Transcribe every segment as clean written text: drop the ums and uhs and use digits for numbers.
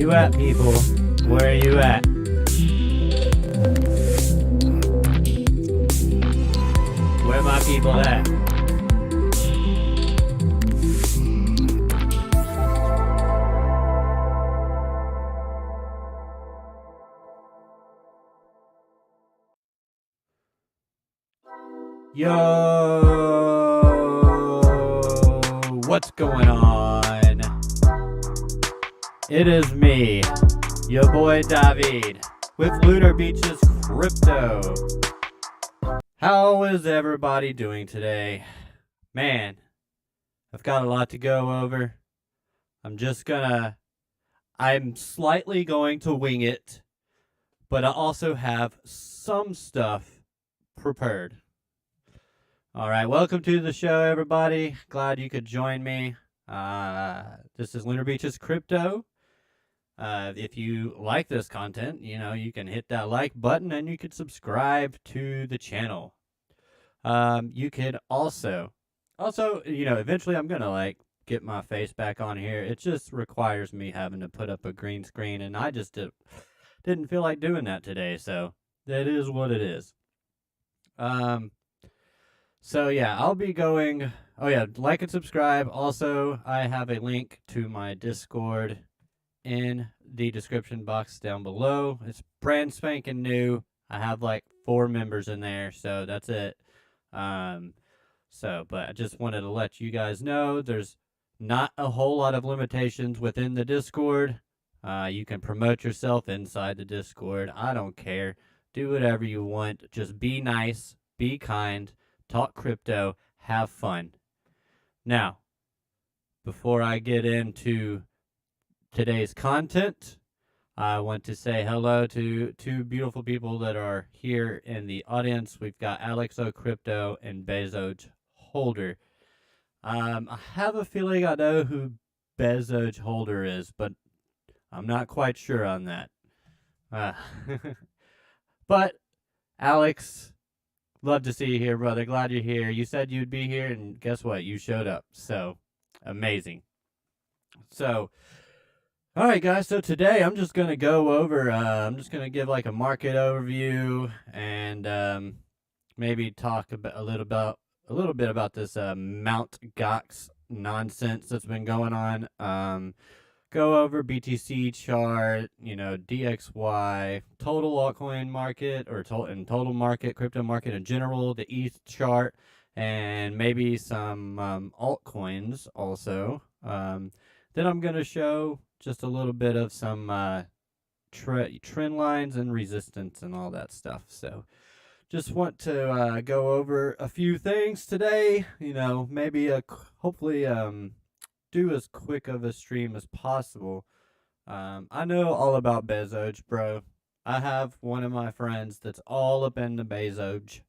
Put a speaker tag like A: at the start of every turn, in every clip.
A: you at, people? Where are you at? Where my people at? Yo, what's going on? It is me, your boy David, with Lunar Beaches Crypto. How is everybody doing today? Man, I've got a lot to go over. I'm slightly going to wing it, but I also have some stuff prepared. All right, welcome to the show, everybody. Glad you could join me. This is Lunar Beaches Crypto. If you like this content, you can hit that like button and you can subscribe to the channel. You could also, eventually I'm going to get my face back on here. It just requires me having to put up a green screen, and I just didn't feel like doing that today. So that is what it is. So yeah, I'll be going, like and subscribe. Also, I have a link to my Discord in the description box down below. It's brand spanking new. I have 4 members in there, so that's it. But I just wanted to let you guys know there's not a whole lot of limitations within the Discord. You can promote yourself inside the Discord. I don't care. Do whatever you want. Just be nice, be kind. Talk crypto, have fun. Now, before I get into today's content, I want to say hello to 2 beautiful people that are here in the audience. We've got Alex O Crypto and Bezos Holder. I have a feeling I know who Bezos Holder is, but I'm not quite sure on that. But Alex, love to see you here, brother. Glad you're here. You said you'd be here, and guess what? You showed up. So, amazing. So, all right, guys. So today I'm just gonna go over. I'm just gonna give a market overview and maybe talk a little bit about this Mount Gox nonsense that's been going on. Go over BTC chart, DXY, total altcoin market, or total market, crypto market in general, the ETH chart, and maybe some altcoins also. Then I'm going to show just a little bit of some trend lines and resistance and all that stuff. So just want to go over a few things today, maybe hopefully do as quick of a stream as possible. I know all about Bezos, bro. I have one of my friends that's all up in the Bezos.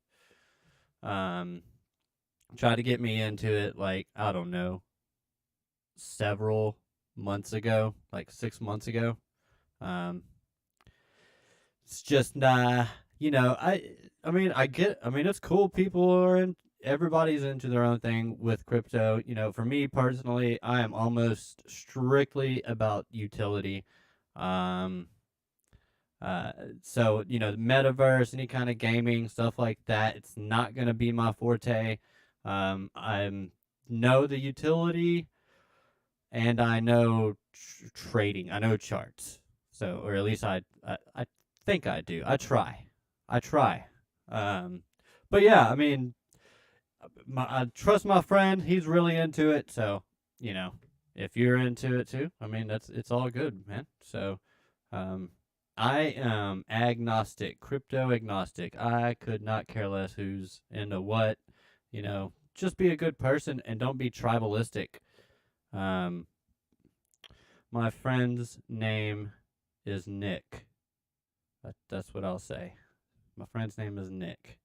A: Tried to get me into it, I don't know, several months ago, 6 months ago. It's just I mean, it's cool. People are everybody's into their own thing with crypto. For me personally, I am almost strictly about utility. So, the metaverse, any kind of gaming, stuff like that, it's not going to be my forte. I know the utility, and I know trading. I know charts. So, or at least I think I do. I try. But yeah, I mean, I trust my friend. He's really into it. So, if you're into it too, it's all good, man. So, I am agnostic, crypto agnostic. I could not care less who's into what. Just be a good person and don't be tribalistic. My friend's name is Nick. That's what I'll say. My friend's name is Nick.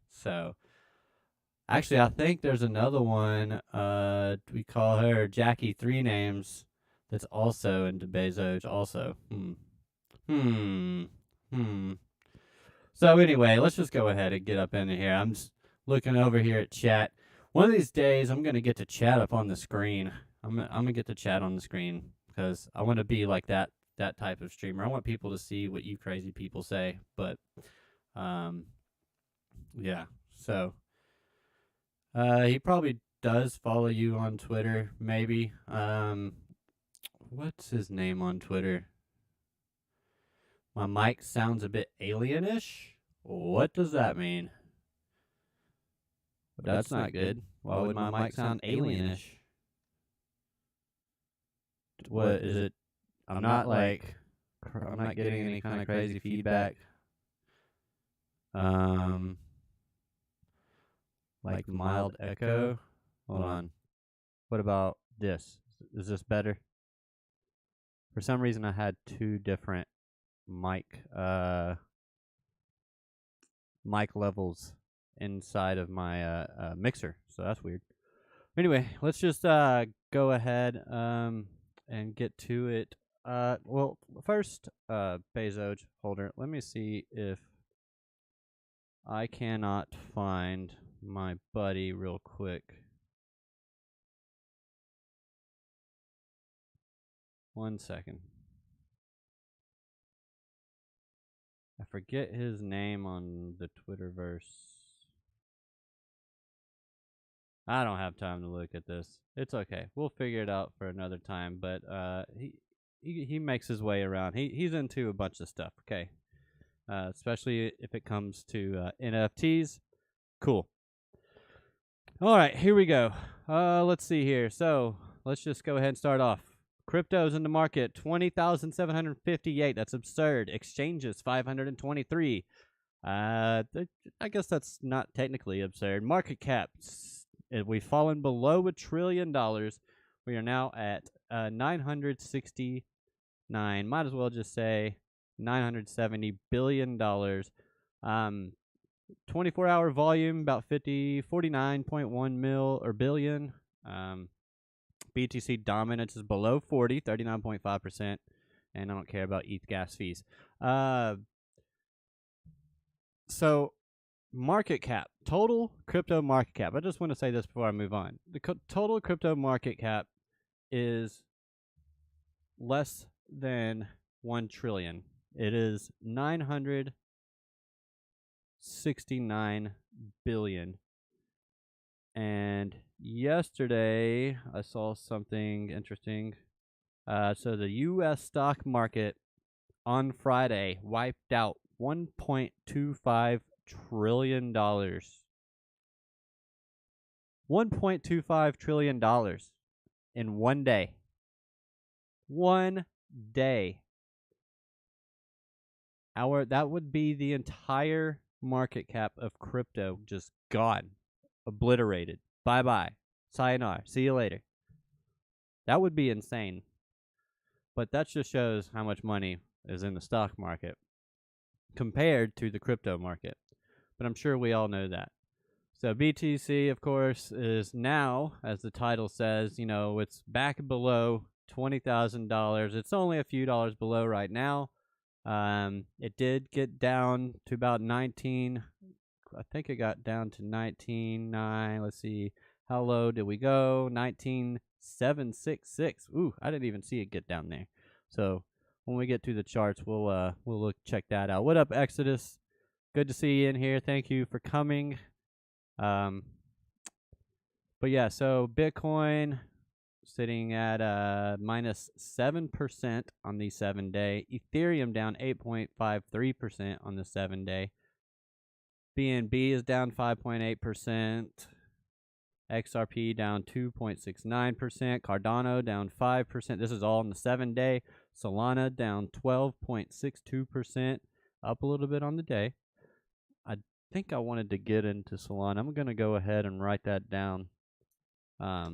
A: So, actually, I think there's another one. We call her Jackie 3 Names. That's also into Bezos. Also, So anyway, let's just go ahead and get up into here. I'm just looking over here at chat. One of these days, I'm gonna get to chat up on the screen. I'm gonna get the chat on the screen. because I want to be like that type of streamer. I want people to see what you crazy people say, but yeah. So he probably does follow you on Twitter, maybe. What's his name on Twitter? My mic sounds a bit alienish. What does that mean? That's not good. Why would my mic sound alienish? What is it? I'm not getting any kind of crazy feedback. Like mild echo. Hold on. What about this? Is this better? For some reason, I had two different mic levels inside of my mixer, so that's weird. Anyway, let's just go ahead and get to it. Well, first, Bezos holder. Let me see if I cannot find my buddy real quick. One second. I forget his name on the Twitterverse. I don't have time to look at this. It's okay. We'll figure it out for another time. But he makes his way around. He's into a bunch of stuff. Okay, especially if it comes to NFTs. Cool. All right, here we go. Let's see here. So let's just go ahead and start off. Cryptos in the market, 20,758. That's absurd. Exchanges, 523. I guess that's not technically absurd. Market caps, we've fallen below $1 trillion. We are now at 969. Might as well just say $970 billion. 24-hour volume, about 49.1 mil or billion. BTC dominance is below 40, 39.5%, and I don't care about ETH gas fees. So, market cap, total crypto market cap. I just want to say this before I move on. The total crypto market cap is less than 1 trillion. It is 969 billion. And yesterday, I saw something interesting. So the U.S. stock market on Friday wiped out $1.25 trillion. $1.25 trillion in one day. One day. That would be the entire market cap of crypto just gone. Obliterated. Bye-bye. Sayonara. See you later. That would be insane. But that just shows how much money is in the stock market compared to the crypto market. But I'm sure we all know that. So BTC, of course, is now, as the title says, it's back below $20,000. It's only a few dollars below right now. It did get down to about 19. I think it got down to 19.9. Let's see. How low did we go? 19.766. Ooh, I didn't even see it get down there. So when we get to the charts, we'll check that out. What up, Exodus? Good to see you in here. Thank you for coming. But yeah, so Bitcoin sitting at minus 7% on the 7-day. Ethereum down 8.53% on the 7-day. BNB is down 5.8%. XRP down 2.69%. Cardano down 5%. This is all on the 7-day. Solana down 12.62%. Up a little bit on the day. I think I wanted to get into Solana. I'm going to go ahead and write that down. Yeah.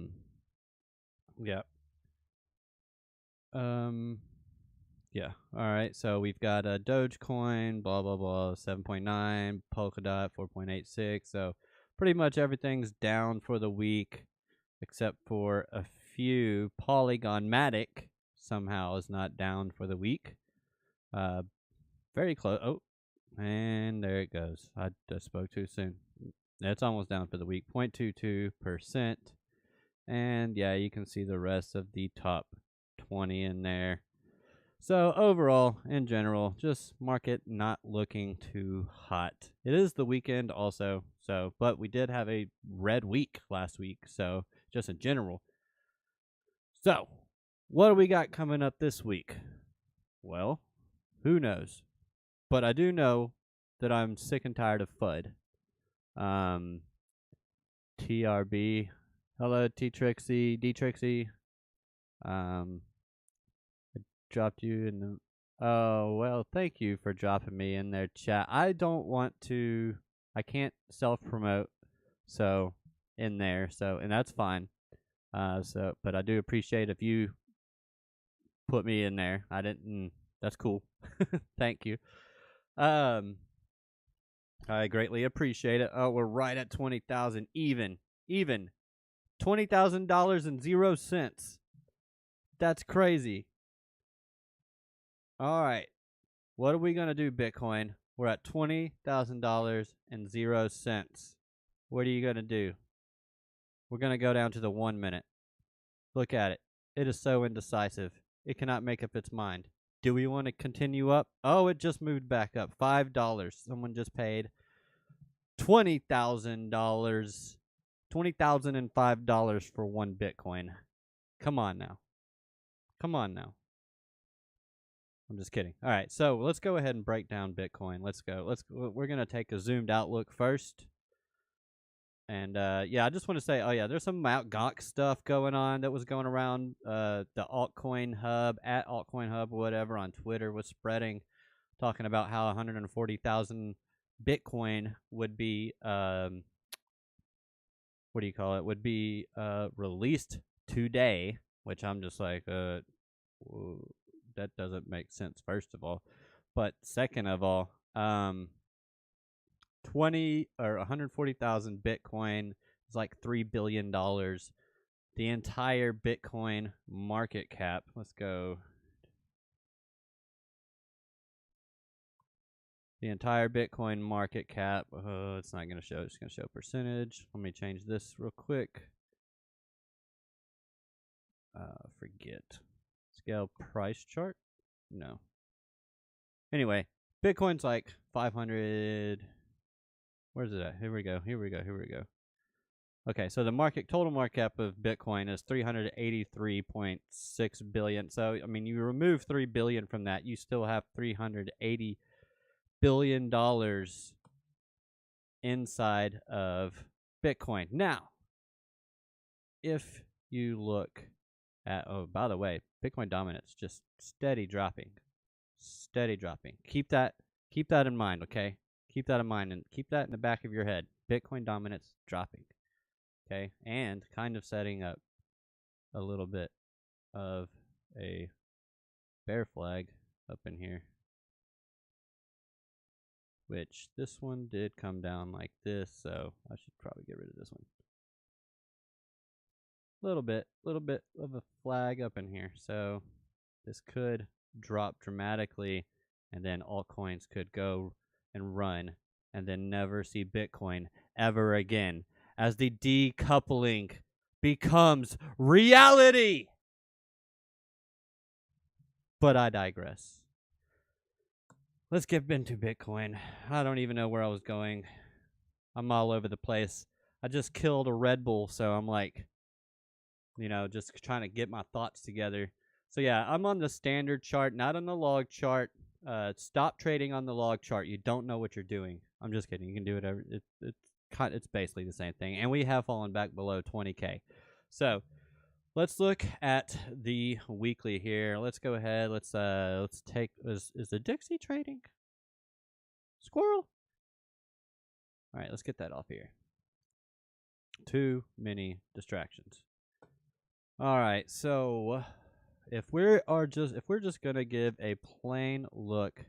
A: Yeah. All right. So we've got a Dogecoin, blah, blah, blah, 7.9, Polkadot, 4.86. So pretty much everything's down for the week except for a few. Polygon Matic somehow is not down for the week. Very close. Oh, and there it goes. I just spoke too soon. It's almost down for the week, 0.22%. And yeah, you can see the rest of the top 20 in there. So overall, in general, just market not looking too hot. It is the weekend also, so but we did have a red week last week, so just in general. So, what do we got coming up this week? Well, who knows? But I do know that I'm sick and tired of FUD. TRB. Hello, T Trixie, D Trixie. I dropped you in the. Oh, well, thank you for dropping me in their chat. I don't want to. I can't self promote, so in there, so and that's fine. But I do appreciate if you put me in there. I didn't. That's cool. Thank you. I greatly appreciate it. Oh, we're right at 20,000, even $20,000.00. That's crazy. All right, what are we gonna do, Bitcoin? We're at $20,000.00. What are you gonna do? We're gonna go down to the 1 minute. Look at it. It is so indecisive. It cannot make up its mind. Do we want to continue up? Oh, it just moved back up. $5. Someone just paid $20,000. $20,005 for 1 Bitcoin. Come on now. Come on now. I'm just kidding. All right, so let's go ahead and break down Bitcoin. Let's go. We're gonna take a zoomed out look first. And yeah, I just want to say, oh yeah, there's some Mt. Gox stuff going on that was going around. The altcoin hub at altcoin hub, whatever, on Twitter was spreading, talking about how 140,000 Bitcoin would be what do you call it? Would be released today, which I'm just like, that doesn't make sense, first of all. But second of all, 140,000 Bitcoin is like $3 billion. The entire Bitcoin market cap, let's go. The entire Bitcoin market cap, it's not going to show, it's going to show percentage. Let me change this real quick. Forget. Scale price chart? No. Anyway, Bitcoin's like 500. Where's it at? Here we go. Okay, so the total market cap of Bitcoin is 383.6 billion. So, I mean, you remove 3 billion from that, you still have $380 billion inside of Bitcoin. Now, if you look at, oh, by the way, Bitcoin dominance just steady dropping. Keep that in mind, okay? Keep that in mind and keep that in the back of your head. Bitcoin dominance dropping. Okay? And kind of setting up a little bit of a bear flag up in here. Which this one did come down like this, so I should probably get rid of this one. Little bit of a flag up in here. So this could drop dramatically, and then altcoins could go and run and then never see Bitcoin ever again as the decoupling becomes reality. But I digress. Let's get into Bitcoin. I don't even know where I was going. I'm all over the place. I just killed a Red Bull, so I'm like, just trying to get my thoughts together. So yeah, I'm on the standard chart, not on the log chart. Stop trading on the log chart. You don't know what you're doing. I'm just kidding. You can do whatever. It's basically the same thing. And we have fallen back below 20K. So let's look at the weekly here. Let's go ahead. Let's take, is the Dixie trading? Squirrel? All right, let's get that off here. Too many distractions. All right, so if we're just gonna give a plain look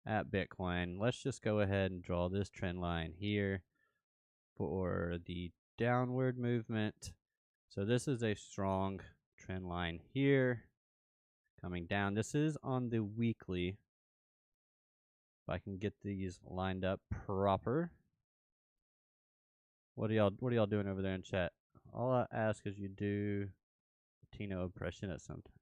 A: at Bitcoin, let's just go ahead and draw this trend line here for the downward movement. So this is a strong trend line here coming down. This is on the weekly. If I can get these lined up proper. What are y'all doing over there in chat? All I ask is you do Tino impression at some time.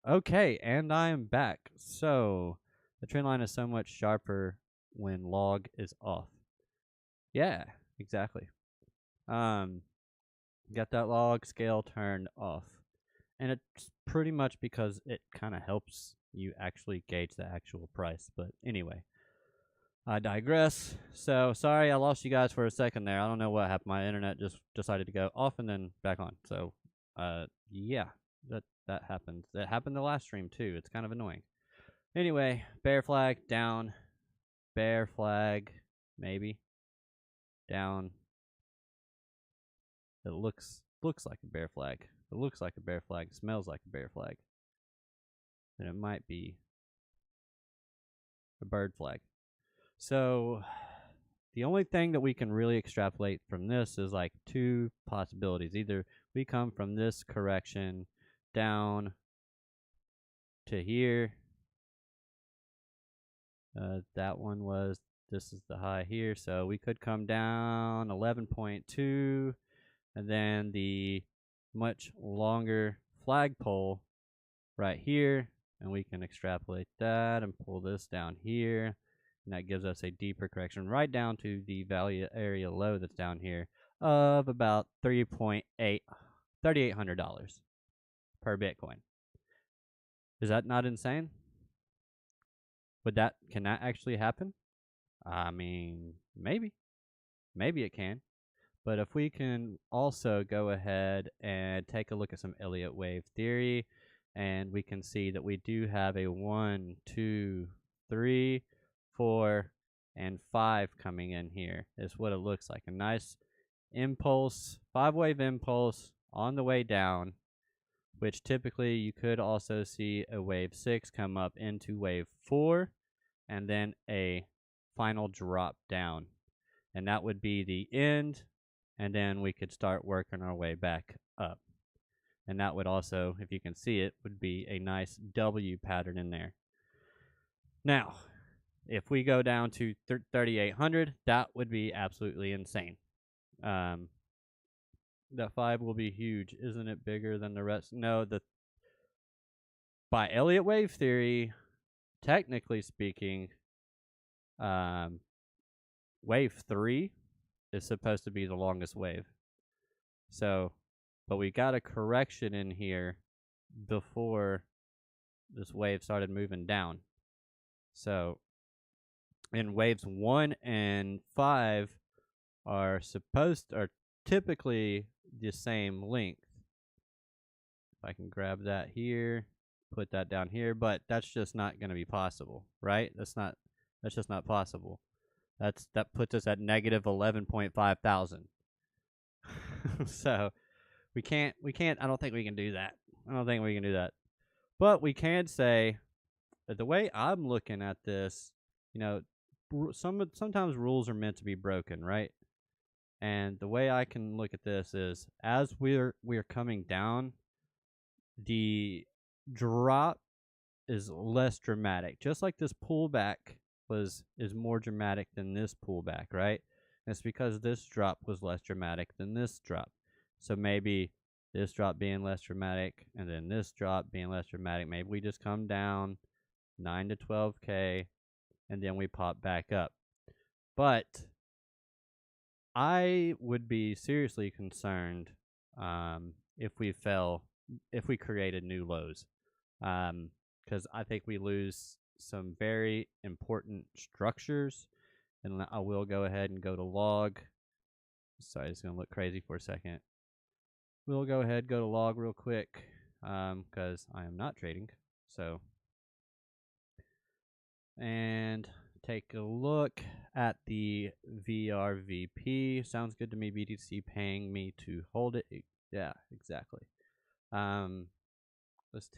B: Okay, and I am back. So the trend line is so much sharper when log is off. Yeah, exactly. Got that log scale turned off. And it's pretty much because it kind of helps you actually gauge the actual price. But anyway, I digress. So sorry I lost you guys for a second there. I don't know what happened. My internet just decided to go off and then back on. So yeah, that happens. That happened the last stream too. It's kind of annoying. Anyway, bear flag down, bear flag maybe down. It looks like a bear flag. It looks like a bear flag. Smells like a bear flag. Then it might be a bird flag. So the only thing that we can really extrapolate from this is like two possibilities. Either we come from this correction down to here. That one was, this is the high here. So we could come down 11.2 and then the much longer flagpole right here. And we can extrapolate that and pull this down here. And that gives us a deeper correction right down to the value area low that's down here of about $3,800 per Bitcoin. Is that not insane? Can that actually happen? I mean, maybe it can. But if we can also go ahead and take a look at some Elliott wave theory, and we can see that we do have a 1, 2, 3, 4, and 5 coming in here, is what it looks like. A nice impulse, 5-wave impulse on the way down, which typically you could also see a wave 6 come up into wave 4, and then a final drop down. And that would be the end, and then we could start working our way back up. And that would also, if you can see it, would be a nice W pattern in there. Now, if we go down to 3,800, that would be absolutely insane. That 5 will be huge. Isn't it bigger than the rest? No, by Elliott wave theory, technically speaking, wave 3 is supposed to be the longest wave. So, but we got a correction in here before this wave started moving down. So, in waves 1 and 5 are typically the same length. If I can grab that here, put that down here, but that's just not going to be possible, right? That's just not possible. That puts us at negative 11.5 thousand. So we can't, I don't think we can do that. But we can say that the way I'm looking at this, sometimes rules are meant to be broken, right? And the way I can look at this is, as we're coming down, the drop is less dramatic. Just like this pullback is more dramatic than this pullback, right? And it's because this drop was less dramatic than this drop. So maybe this drop being less dramatic and then this drop being less dramatic, maybe we just come down 9 to 12K and then we pop back up. But I would be seriously concerned if we created new lows, because I think we lose some very important structures. And I will go ahead and go to log. Sorry, it's going to look crazy for a second. We'll go ahead, go to log real quick, because I am not trading. So, and take a look at the VRVP. Sounds good to me. BTC paying me to hold it. Yeah, exactly. Let's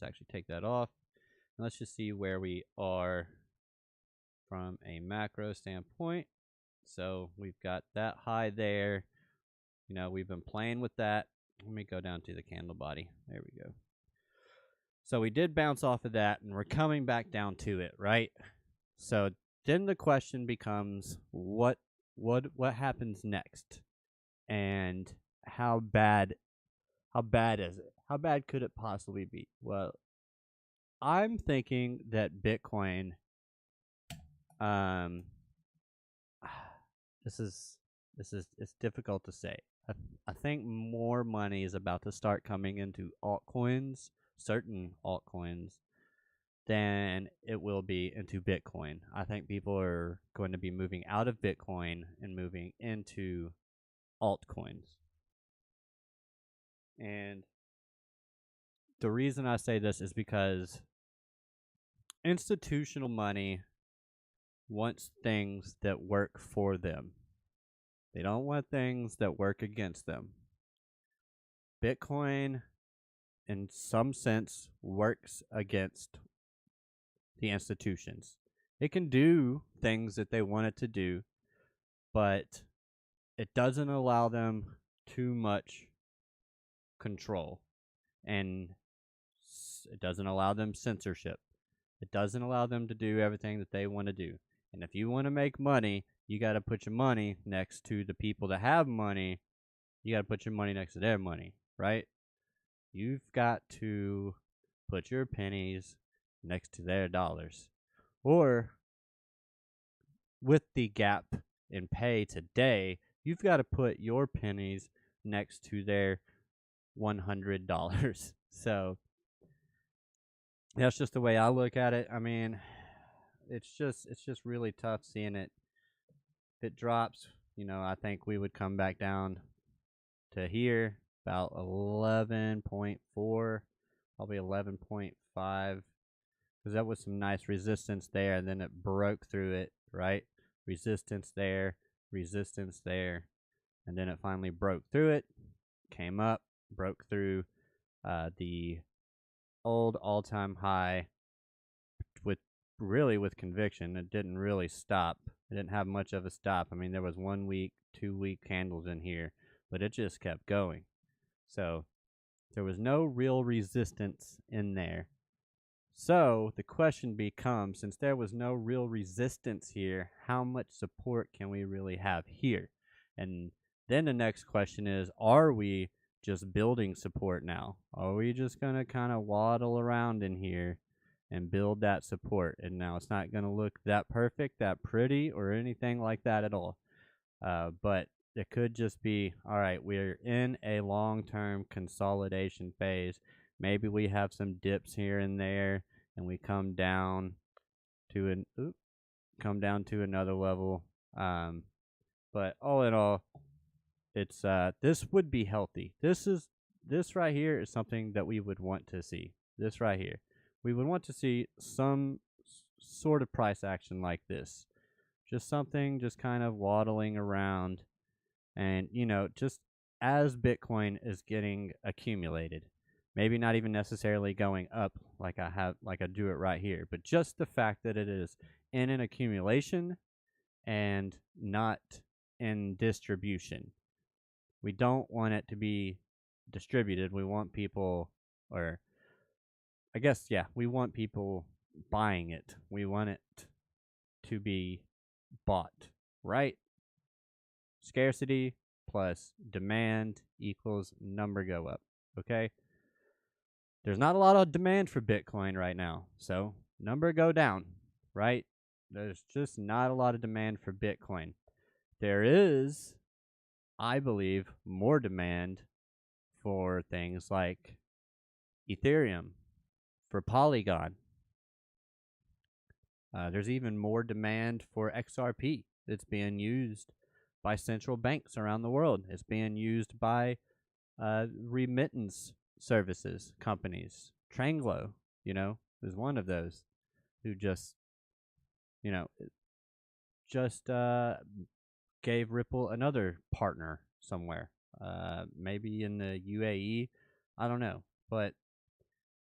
B: actually take that off. And let's just see where we are from a macro standpoint. So we've got that high there. We've been playing with that. Let me go down to the candle body. There we go. So we did bounce off of that, and we're coming back down to it, right? So then the question becomes, what happens next? And how bad is it? How bad could it possibly be? Well, I'm thinking that Bitcoin, um this is it's difficult to say. I think more money is about to start coming into altcoins, certain altcoins, than it will be into Bitcoin. I think people are going to be moving out of Bitcoin and moving into altcoins. And the reason I say this is because institutional money wants things that work for them. They don't want things that work against them. Bitcoin, in some sense, works against the institutions. It can do things that they want it to do, but it doesn't allow them too much control. And it doesn't allow them censorship. It doesn't allow them to do everything that they want to do. And if you want to make money, you got to put your money next to the people that have money. You got to put your money next to their money, right? You've got to put your pennies next to their dollars. Or with the gap in pay today, you've got to put your pennies next to their $100. So that's just the way I look at it. I mean, it's just really tough seeing it. If it drops, I think we would come back down to here about 11.4, probably 11.5, because that was some nice resistance there, and then it broke through it, right? Resistance there, and then it finally broke through it, came up, broke through the old all-time high with conviction. It didn't really stop. It didn't have much of a stop. I mean, there was 1 week, 2 week candles in here, but it just kept going. So there was no real resistance in there. So the question becomes, since there was no real resistance here, how much support can we really have here? And then the next question is, are we just building support now? Are we just going to kind of waddle around in here and build that support? And now it's not going to look that perfect, that pretty, or anything like that at all. But it could just be, all right, we're in a long-term consolidation phase. Maybe we have some dips here and there, and we come down to another level. But all in all, it's this would be healthy. This right here is something that we would want to see. This right here, we would want to see some sort of price action like this. Just something just kind of waddling around, and just as Bitcoin is getting accumulated, maybe not even necessarily going up like I do it right here, but just the fact that it is in an accumulation and not in distribution. We don't want it to be distributed. We want people, or I guess, yeah, we want people buying it. We want it to be bought, right? Scarcity plus demand equals number go up, okay? There's not a lot of demand for Bitcoin right now, so number go down, right? There's just not a lot of demand for Bitcoin. There is, I believe, more demand for things like Ethereum, for Polygon. There's even more demand for XRP. It's being used by central banks around the world. It's being used by remittance services companies. Tranglo, is one of those who just gave Ripple another partner somewhere. Maybe in the UAE. I don't know. But,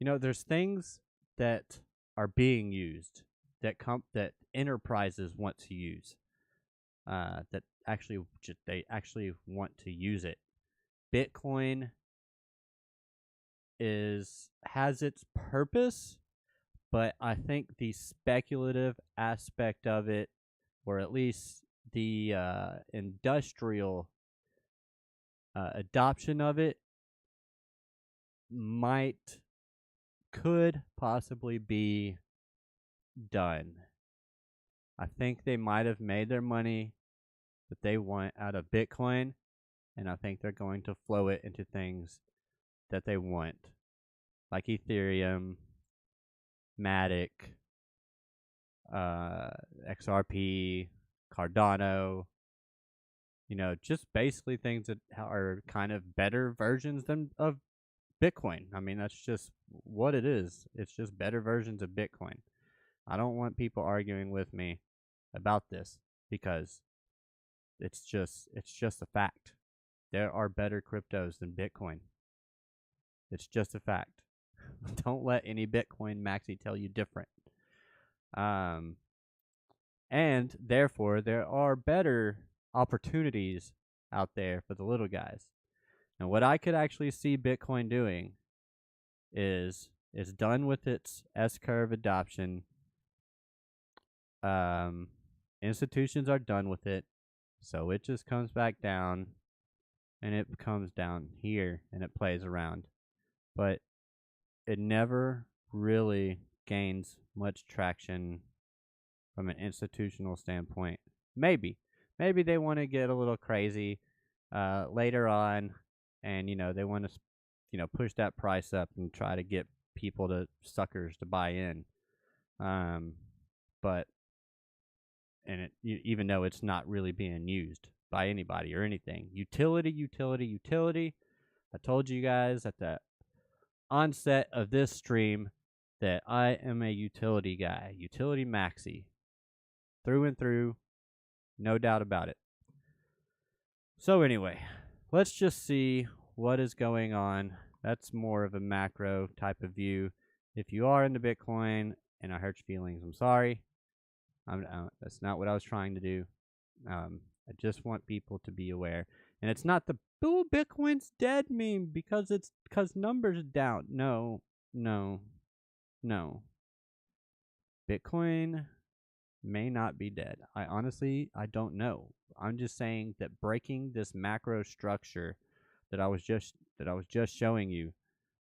B: there's things that are being used that enterprises want to use. That they actually want to use it. Bitcoin has its purpose, but I think the speculative aspect of it, or at least the industrial adoption of it could possibly be done. I think they might have made their money that they want out of Bitcoin, and I think they're going to flow it into things that they want, like Ethereum, Matic, XRP, Cardano. Just basically things that are kind of better versions of Bitcoin. I mean, that's just what it is. It's just better versions of Bitcoin. I don't want people arguing with me about this because it's just a fact. There are better cryptos than Bitcoin. It's just a fact. Don't let any Bitcoin maxi tell you different. And therefore, there are better opportunities out there for the little guys. And what I could actually see Bitcoin doing is it's done with its S-curve adoption. Institutions are done with it, so it just comes back down, and it comes down here, and it plays around. But it never really gains much traction from an institutional standpoint. Maybe they want to get a little crazy later on, and they want to push that price up and try to get suckers to buy in. But even though it's not really being used by anybody or anything, utility. I told you guys at the onset of this stream that I am a utility guy, utility maxi, through and through, no doubt about it. So anyway, let's just see what is going on. That's more of a macro type of view. If you are into Bitcoin and I hurt your feelings, I'm sorry. That's not what I was trying to do. I just want people to be aware. And it's not the Bitcoin's dead meme because numbers down. No. Bitcoin may not be dead. I don't know. I'm just saying that breaking this macro structure that I was just showing you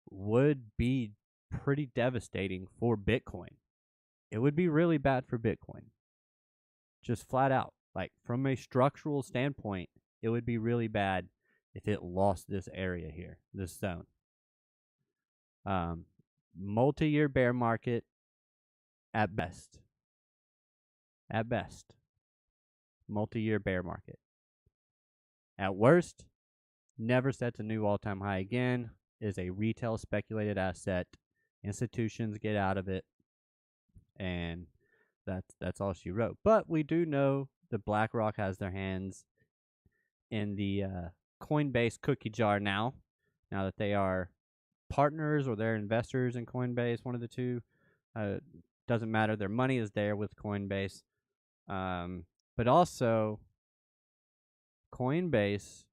B: would be pretty devastating for Bitcoin. It would be really bad for Bitcoin. Just flat out. Like, from a structural standpoint, it would be really bad if it lost this area here, this zone. Multi-year bear market at best. At best. Multi-year bear market. At worst, never sets a new all-time high again, is a retail speculated asset. Institutions get out of it, and that's all she wrote. But we do know that BlackRock has their hands in the Coinbase cookie jar now that they are partners or they're investors in Coinbase, one of the two. Doesn't matter. Their money is there with Coinbase. But also, Coinbase,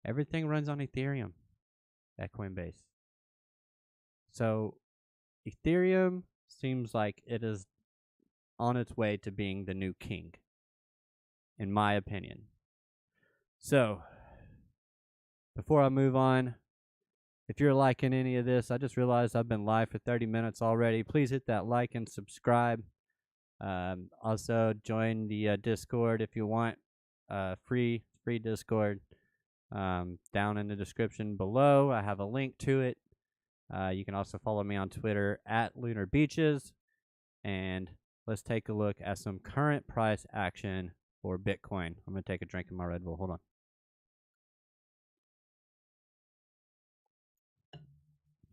B: everything runs on Ethereum at Coinbase. So, Ethereum seems like it is on its way to being the new king, in my opinion. So, before I move on, if you're liking any of this, I just realized I've been live for 30 minutes already. Please hit that like and subscribe. Also, join the Discord if you want. Free Discord. Down in the description below, I have a link to it. You can also follow me on Twitter at Lunar Beaches. And let's take a look at some current price action for Bitcoin. I'm going to take a drink of my Red Bull. Hold on.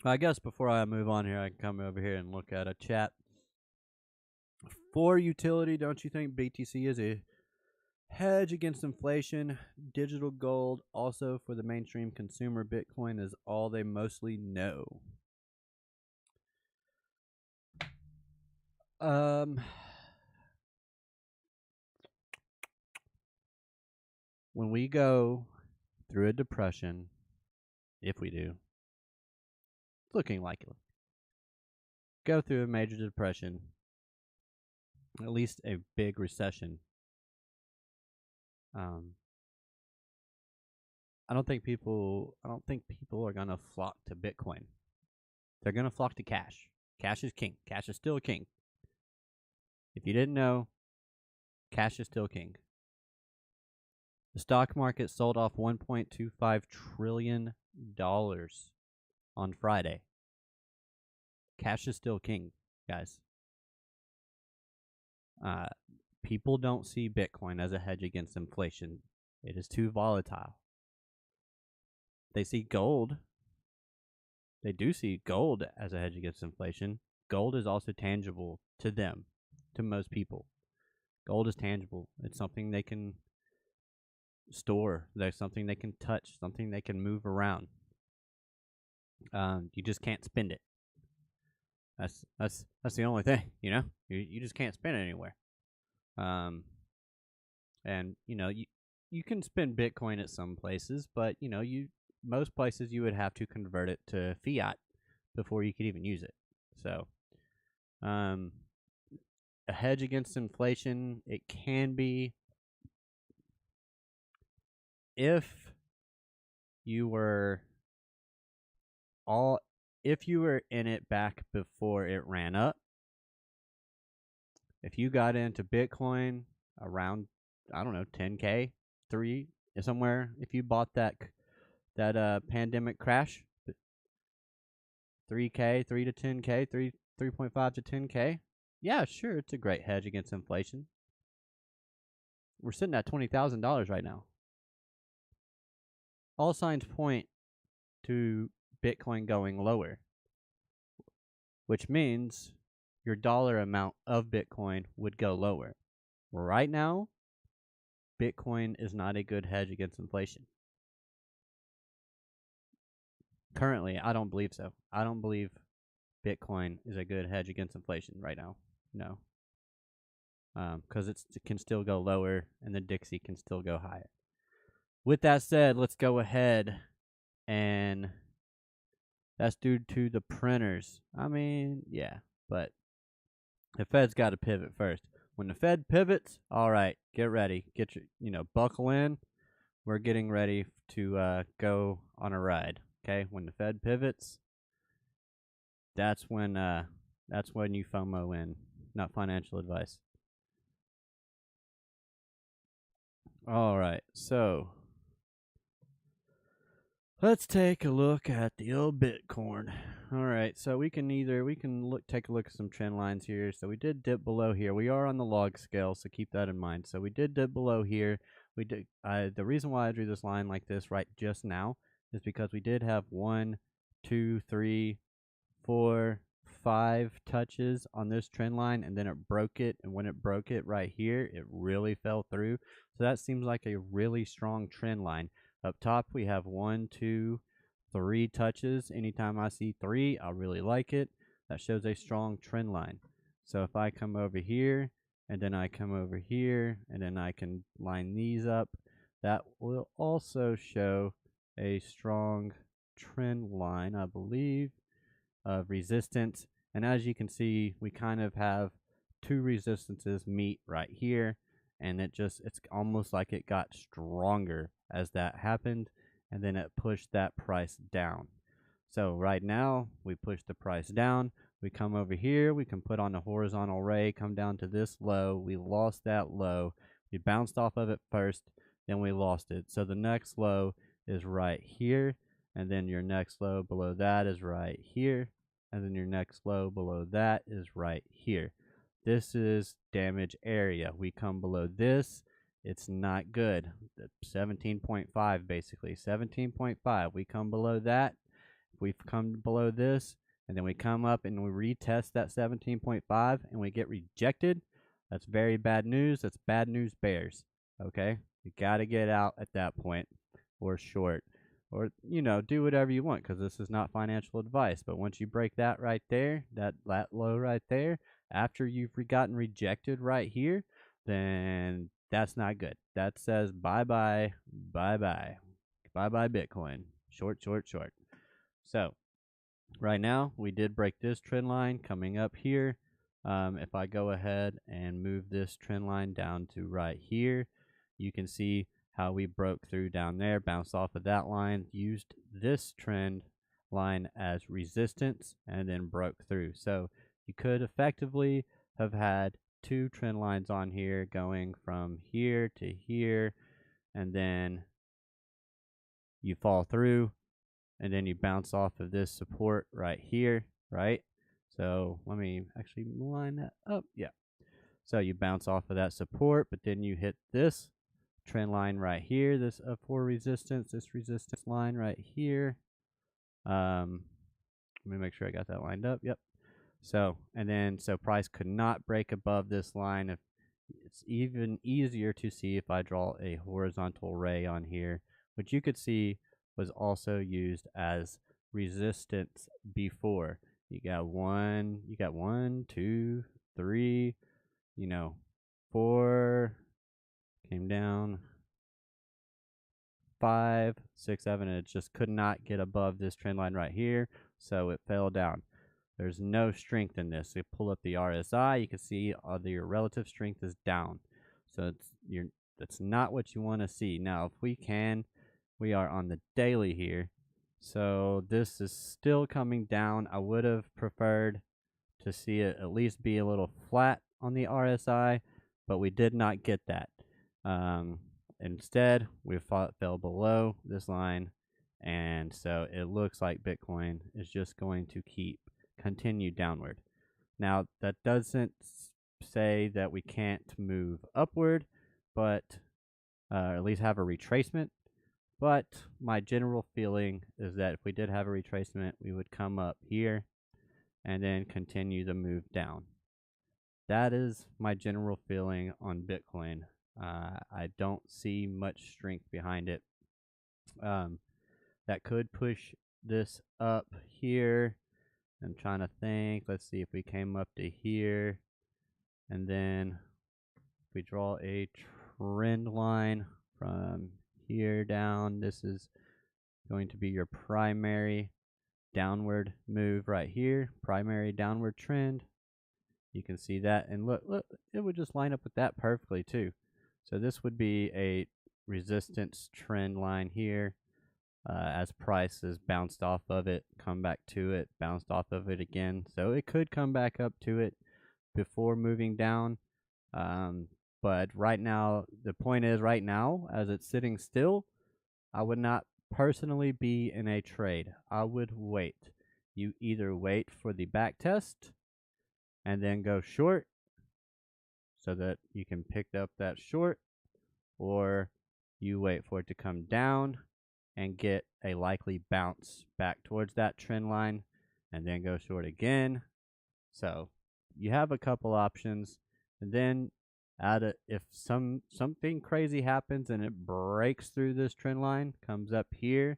B: I guess before I move on here, I can come over here and look at a chat. For utility, don't you think BTC is a hedge against inflation? Digital gold, also for the mainstream consumer, Bitcoin is all they mostly know. When we go through a depression, if we do, looking like it, go through a major depression, at least a big recession, I don't think people are gonna flock to Bitcoin. They're gonna flock to cash. Cash is king. Cash is still king. If you didn't know, cash is still king. The stock market sold off $1.25 trillion on Friday. Cash is still king, guys. People don't see Bitcoin as a hedge against inflation. It is too volatile. They see gold. They do see gold as a hedge against inflation. Gold is also tangible to them, to most people. Gold is tangible. It's something they can store. There's something they can touch, something they can move around. You just can't spend it. That's the only thing, you know. You just can't spend it anywhere. And you can spend Bitcoin at some places, but most places you would have to convert it to fiat before you could even use it. So, a hedge against inflation, it can be if you were in it back before it ran up. If you got into Bitcoin around, I don't know, 10K, 3 somewhere, if you bought that pandemic crash, 3K, 3 to 10K, 3.5 to 10K, yeah, sure, it's a great hedge against inflation. We're sitting at $20,000 right now. All signs point to Bitcoin going lower, which means your dollar amount of Bitcoin would go lower. Right now, Bitcoin is not a good hedge against inflation. Currently, I don't believe so. I don't believe Bitcoin is a good hedge against inflation right now. No. Because it can still go lower and the Dixie can still go higher. With that said, let's go ahead, and that's due to the printers. I mean, yeah, but the Fed's got to pivot first. When the Fed pivots, all right, get ready. Get your, buckle in. We're getting ready to go on a ride. Okay, when the Fed pivots, that's when you FOMO in, not financial advice. All right, so let's take a look at the old Bitcoin. All right, so we can take a look at some trend lines here. So we did dip below here. We are on the log scale, so keep that in mind. So we did dip below here. We did. The reason why I drew this line like this right just now is because we did have 1, 2, 3, 4, 5 touches on this trend line, and then it broke it. And when it broke it right here, it really fell through. So that seems like a really strong trend line. Up top, we have 1, 2, 3 touches. Anytime I see 3, I really like it. That shows a strong trend line. So if I come over here, and then I come over here, and then I can line these up, that will also show a strong trend line, I believe, of resistance. And as you can see, we kind of have 2 resistances meet right here, and it's almost like it got stronger as that happened, and then it pushed that price down. So right now, we push the price down. We come over here, we can put on a horizontal ray, come down to this low. We lost that low. We bounced off of it first, then we lost it. So the next low is right here, and then your next low below that is right here, and then your next low below that is right here. This is damage area. We come below this, it's not good. 17.5 basically, 17.5. We come below that. If we come below this, and then we come up and we retest that 17.5 and we get rejected, that's very bad news. That's bad news bears. Okay? You got to get out at that point, or short, or do whatever you want, because this is not financial advice. But once you break that right there, that low right there, after you've gotten rejected right here, then that's not good. That says bye-bye, bye-bye. Bye-bye Bitcoin. Short, short, short. So right now, we did break this trend line coming up here. If I go ahead and move this trend line down to right here, you can see how we broke through down there, bounced off of that line, used this trend line as resistance, and then broke through. So you could effectively have had two trend lines on here going from here to here, and then you fall through, and then you bounce off of this support right here, right? So let me actually line that up. Yeah. So you bounce off of that support, but then you hit this trend line right here, this for resistance, this resistance line right here. Let me make sure I got that lined up. Yep. So, and then, so price could not break above this line. If it's even easier to see if I draw a horizontal ray on here, which you could see was also used as resistance before. You got one, two, three, 4, came down, 5, 6, 7, and it just could not get above this trend line right here, so it fell down. There's no strength in this. So you pull up the RSI, you can see your relative strength is down. So that's not what you want to see. Now, if we are on the daily here. So this is still coming down. I would have preferred to see it at least be a little flat on the RSI, but we did not get that. Instead, we fell below this line, and so it looks like Bitcoin is just going to continue downward. Now, that doesn't say that we can't move upward, but at least have a retracement. But my general feeling is that if we did have a retracement, we would come up here and then continue the move down. That is my general feeling on Bitcoin. I don't see much strength behind it. That could push this up here. I'm trying to think. Let's see if we came up to here. And then if we draw a trend line from here down, this is going to be your primary downward move right here. Primary downward trend. You can see that, and look, it would just line up with that perfectly too. So this would be a resistance trend line here. As price has bounced off of it, come back to it, bounced off of it again. So it could come back up to it before moving down. But right now, the point is right now, as it's sitting still, I would not personally be in a trade. I would wait. You either wait for the back test and then go short so that you can pick up that short, or you wait for it to come down and get a likely bounce back towards that trend line and then go short again. So you have a couple options, and then if something crazy happens and it breaks through this trend line, comes up here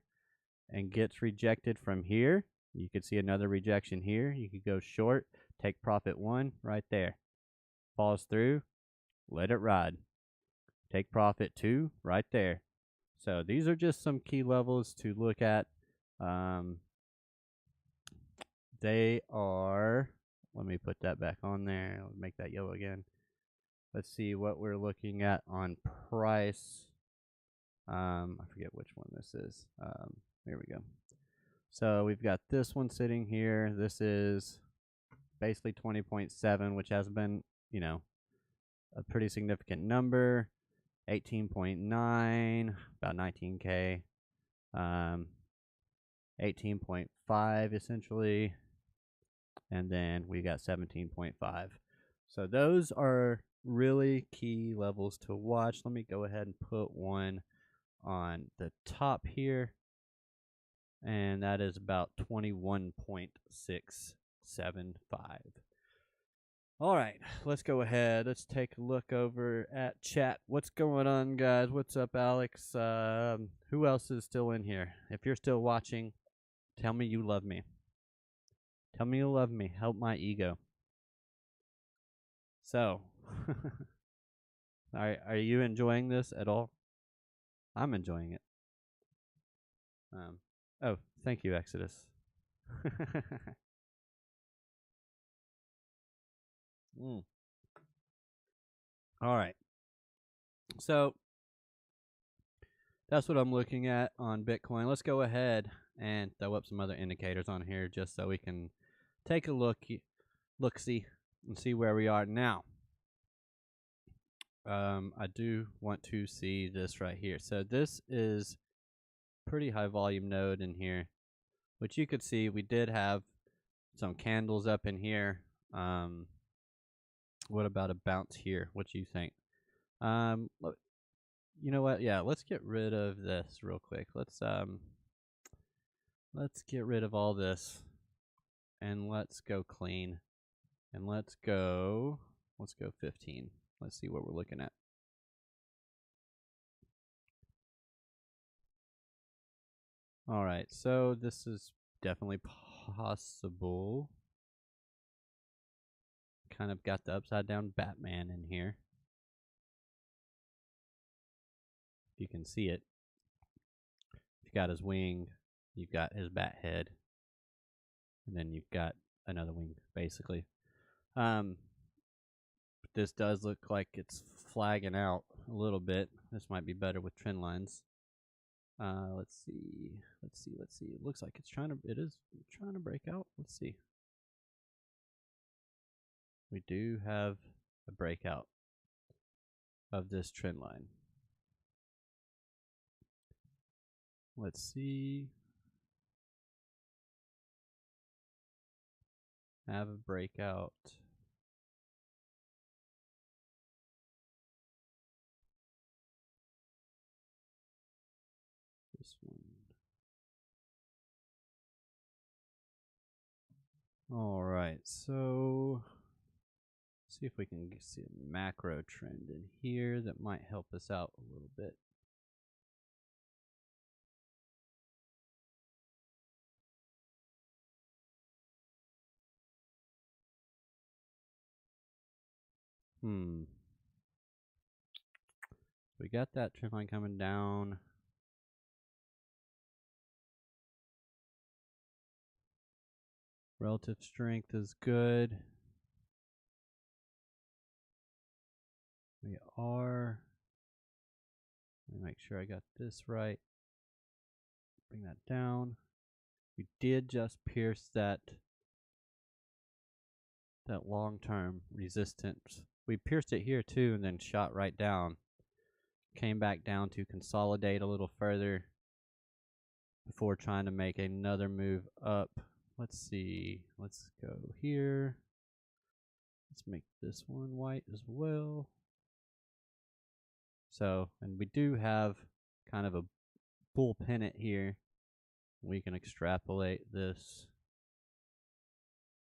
B: and gets rejected from here, you could see another rejection here. You could go short, take profit 1 right there. Falls through, let it ride. Take profit 2 right there. So these are just some key levels to look at. They are, let me put that back on there. I'll make that yellow again. Let's see what we're looking at on price. I forget which one this is. Here we go. So we've got this one sitting here. This is basically 20.7, which has been, a pretty significant number. 18.9, about 19K. 18.5 essentially. And then we got 17.5. So those are really key levels to watch. Let me go ahead and put one on the top here. And that is about 21.675. All right, let's go ahead. Let's take a look over at chat. What's going on, guys? What's up, Alex? Who else is still in here? If you're still watching, tell me you love me. Tell me you love me. Help my ego. So, are you enjoying this at all? I'm enjoying it. Oh, thank you, Exodus. All right. So, that's what I'm looking at on Bitcoin. Let's go ahead and throw up some other indicators on here just so we can take a look-see, and see where we are now. I do want to see this right here. So this is pretty high volume node in here, which you could see we did have some candles up in here. What about a bounce here? What do you think? You know what? Yeah, let's get rid of this real quick. Let's get rid of all this and let's go clean. And let's go 15. Let's see what we're looking at. All right, so this is definitely possible. Kind of got the upside down Batman in here. If you can see it. You've got his wing, you've got his bat head, and then you've got another wing, basically. This does look like it's flagging out a little bit. This might be better with trend lines. Let's see. It looks like it is trying to break out. Let's see. We do have a breakout of this trend line. Let's see. Have a breakout. This one. All right, so see if we can see a macro trend in here that might help us out a little bit. We got that trend line coming down. Relative strength is good. We are. Let me make sure I got this right. Bring that down. We did just pierce that long-term resistance. We pierced it here too and then shot right down. Came back down to consolidate a little further before trying to make another move up. Let's see. Let's go here. Let's make this one white as well. So, and we do have kind of a bull pennant here. We can extrapolate this,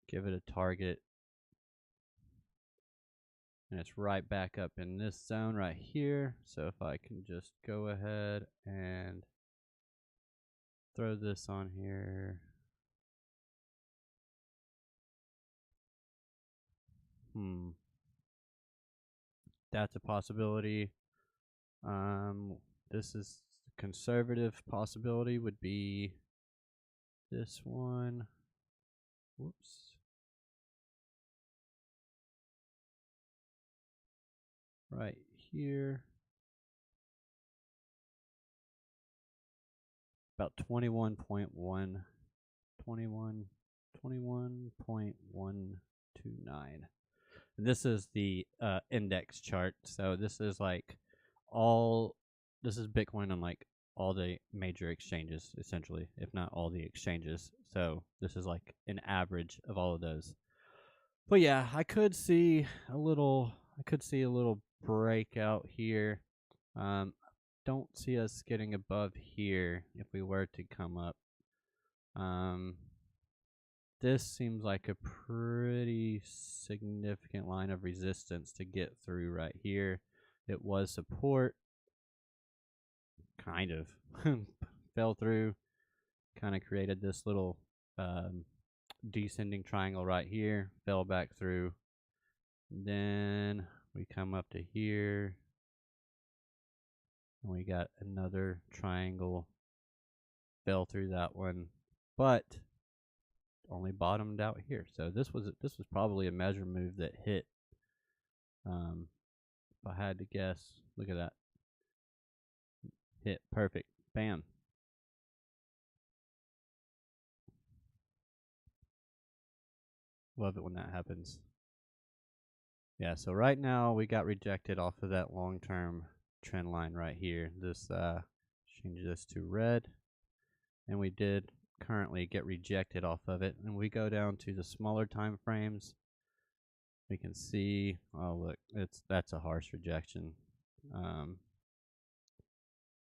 B: give it a target, and it's right back up in this zone right here. So if I can just go ahead and throw this on here. That's a possibility. This is conservative possibility would be this one. Whoops. Right here. About 21.1. 21.129. And this is the index chart. So this is like this is Bitcoin on like all the major exchanges, essentially, if not all the exchanges. So this is like an average of all of those. But yeah, I could see a little breakout here. Don't see us getting above here if we were to come up. This seems like a pretty significant line of resistance to get through right here. It was support, kind of fell through, kind of created this little descending triangle right here, fell back through. Then we come up to here, and we got another triangle, fell through that one, but only bottomed out here. So this was probably a measure move that hit. If I had to guess, look at that. Hit. Perfect. Bam. Love it when that happens. Yeah, so right now we got rejected off of that long-term trend line right here. This change this to red, and we did currently get rejected off of it. And we go down to the smaller time frames. We can see, oh look, that's a harsh rejection.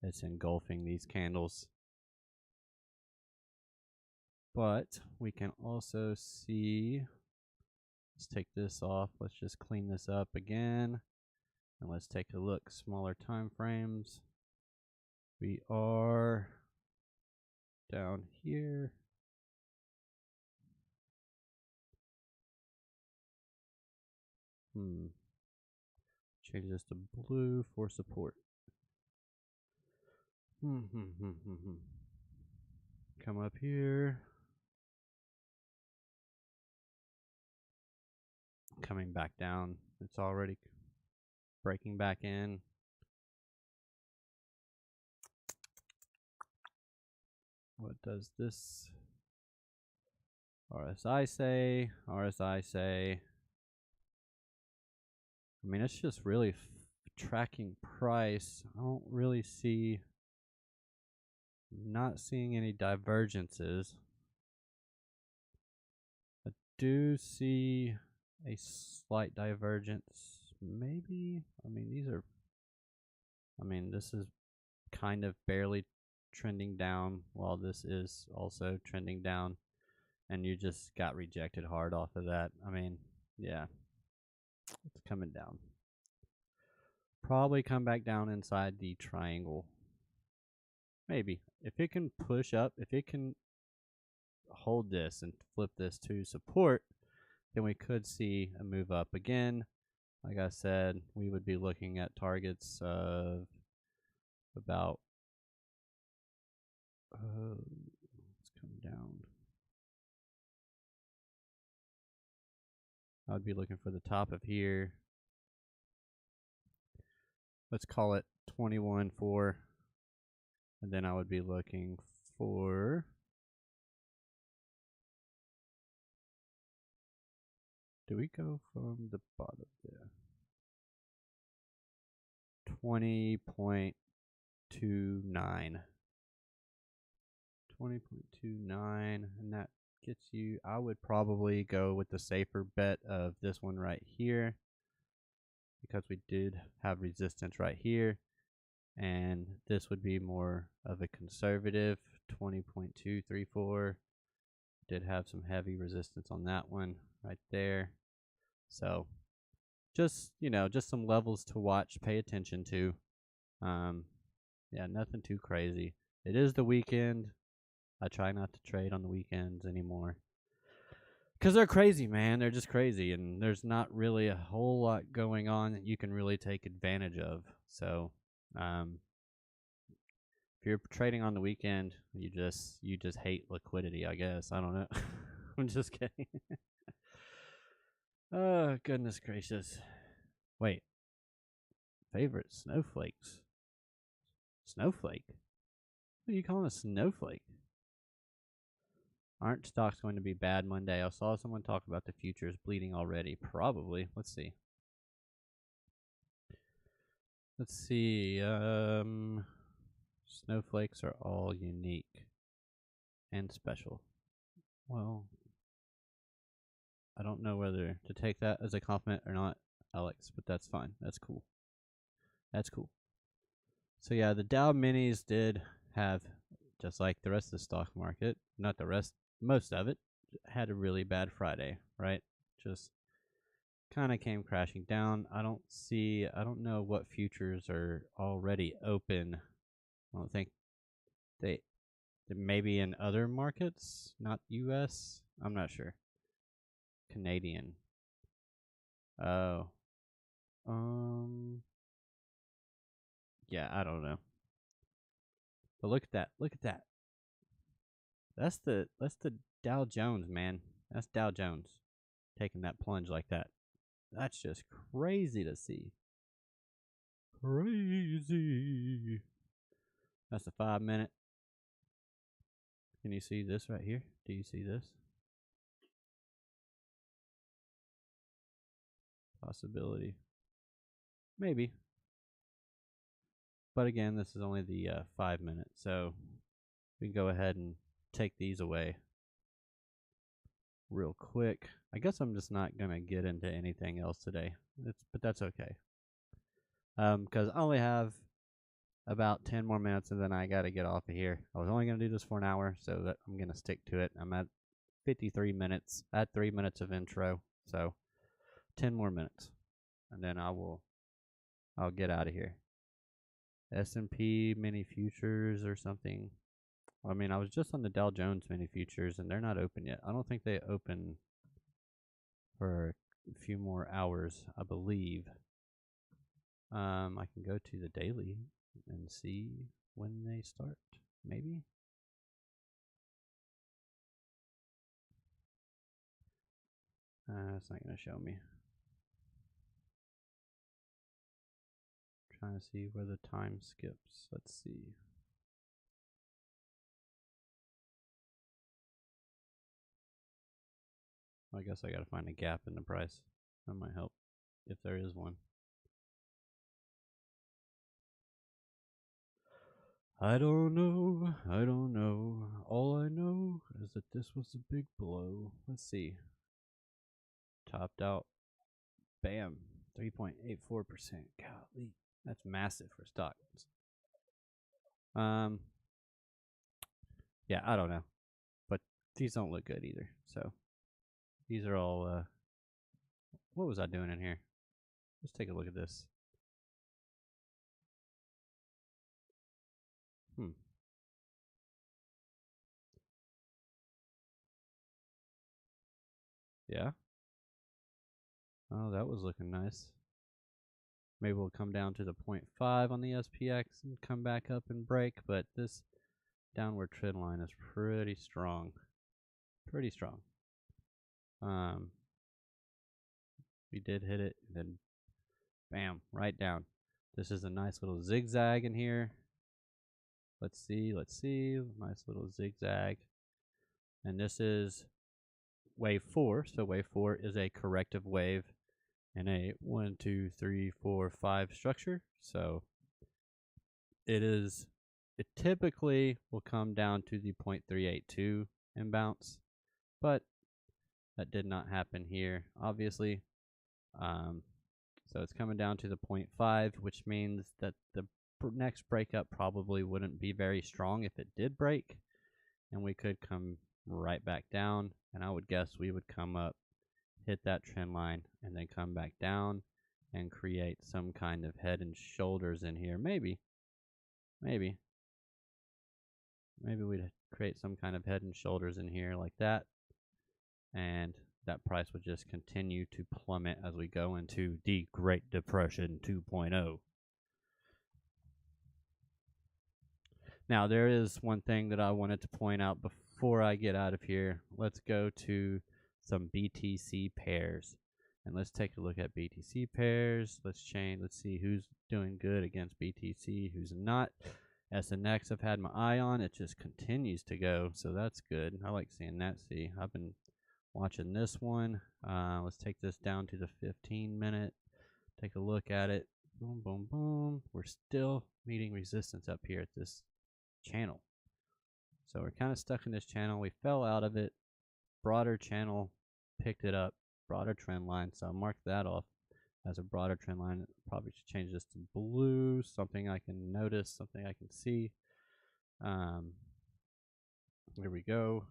B: It's engulfing these candles. But we can also see, let's take this off. Let's just clean this up again. And let's take a look, smaller time frames. We are down here. Change this to blue for support. Come up here. Coming back down. It's already breaking back in. What does this RSI say? RSI say. I mean, it's just really tracking price. I don't really see, not seeing any divergences. I do see a slight divergence, maybe. I mean, this is kind of barely trending down while this is also trending down, and you just got rejected hard off of that. I mean, yeah, it's coming down. Probably come back down inside the triangle. Maybe. If it can push up, if it can hold this and flip this to support, then we could see a move up again. Like I said, we would be looking at targets of about, let's come down. I'd be looking for the top of here. Let's call it 21.4. And then I would be looking for, do we go from the bottom there? 20.29. 20.29, and that gets you, I would probably go with the safer bet of this one right here, because we did have resistance right here, and this would be more of a conservative 20.234. Did have some heavy resistance on that one right there. So just, just some levels to watch, pay attention to. Yeah, nothing too crazy. It is the weekend. I try not to trade on the weekends anymore, because they're crazy, man. They're just crazy, and there's not really a whole lot going on that you can really take advantage of. So, if you're trading on the weekend, you just hate liquidity, I guess. I don't know. I'm just kidding. Oh, goodness gracious. Wait. Favorite snowflakes. Snowflake? What are you calling a snowflake? Aren't stocks going to be bad Monday? I saw someone talk about the futures bleeding already. Probably. Let's see. Snowflakes are all unique and special. Well, I don't know whether to take that as a compliment or not, Alex, but that's fine. That's cool. That's cool. So yeah, the Dow minis did have, just like the rest of the stock market, not the rest, most of it, had a really bad Friday, right? Just kind of came crashing down. I don't know what futures are already open. I don't think they maybe in other markets, not US. I'm not sure. Canadian. Oh. Yeah, I don't know. But look at that. Look at that. That's the Dow Jones, man. That's Dow Jones taking that plunge like that. That's just crazy to see. Crazy. That's the 5 minute. Can you see this right here? Do you see this? Possibility. Maybe. But again, this is only the 5 minute, so we can go ahead and take these away real quick. I guess I'm just not gonna get into anything else today. But that's okay. Because I only have about 10 more minutes and then I gotta get off of here. I was only gonna do this for an hour, so that I'm gonna stick to it. I'm at 53 minutes. I had 3 minutes of intro, so 10 more minutes, and then I'll get out of here. S&P mini futures or something. I mean, I was just on the Dow Jones mini futures, and they're not open yet. I don't think they open for a few more hours, I believe. I can go to the daily and see when they start, maybe. It's not going to show me. Trying to see where the time skips. Let's see. I guess I got to find a gap in the price. That might help if there is one. I don't know. All I know is that this was a big blow. Let's see. Topped out. Bam. 3.84%. Golly. That's massive for stocks. Yeah, I don't know. But these don't look good either. So these are all what was I doing in here? Let's take a look at this. Yeah. Oh, that was looking nice. Maybe we'll come down to the 0.5 on the SPX and come back up and break, but this downward trend line is pretty strong. Pretty strong. We did hit it, and then bam, right down. This is a nice little zigzag in here. Let's see. Nice little zigzag. And this is wave 4. So wave 4 is a corrective wave in a 1, 2, 3, 4, 5 structure. So it typically will come down to the 0.382 and bounce, but that did not happen here, obviously. So it's coming down to the 0.5, which means that the next breakup probably wouldn't be very strong if it did break, and we could come right back down, and I would guess we would come up, hit that trend line, and then come back down and create some kind of head and shoulders in here. Maybe we'd create some kind of head and shoulders in here like that, and that price would just continue to plummet as we go into the Great Depression 2.0. Now, there is one thing that I wanted to point out before I get out of here. Let's go to some BTC pairs, and let's take a look at BTC pairs. Let's see who's doing good against BTC, who's not. SNX I've had my eye on. It just continues to go, so that's good. I like seeing that. See, I've been watching this one. Let's take this down to the 15 minute. Take a look at it. Boom, boom, boom. We're still meeting resistance up here at this channel. So we're kind of stuck in this channel. We fell out of it. Broader channel picked it up. Broader trend line. So I'll mark that off as a broader trend line. Probably should change this to blue. Something I can notice. Something I can see. There we go.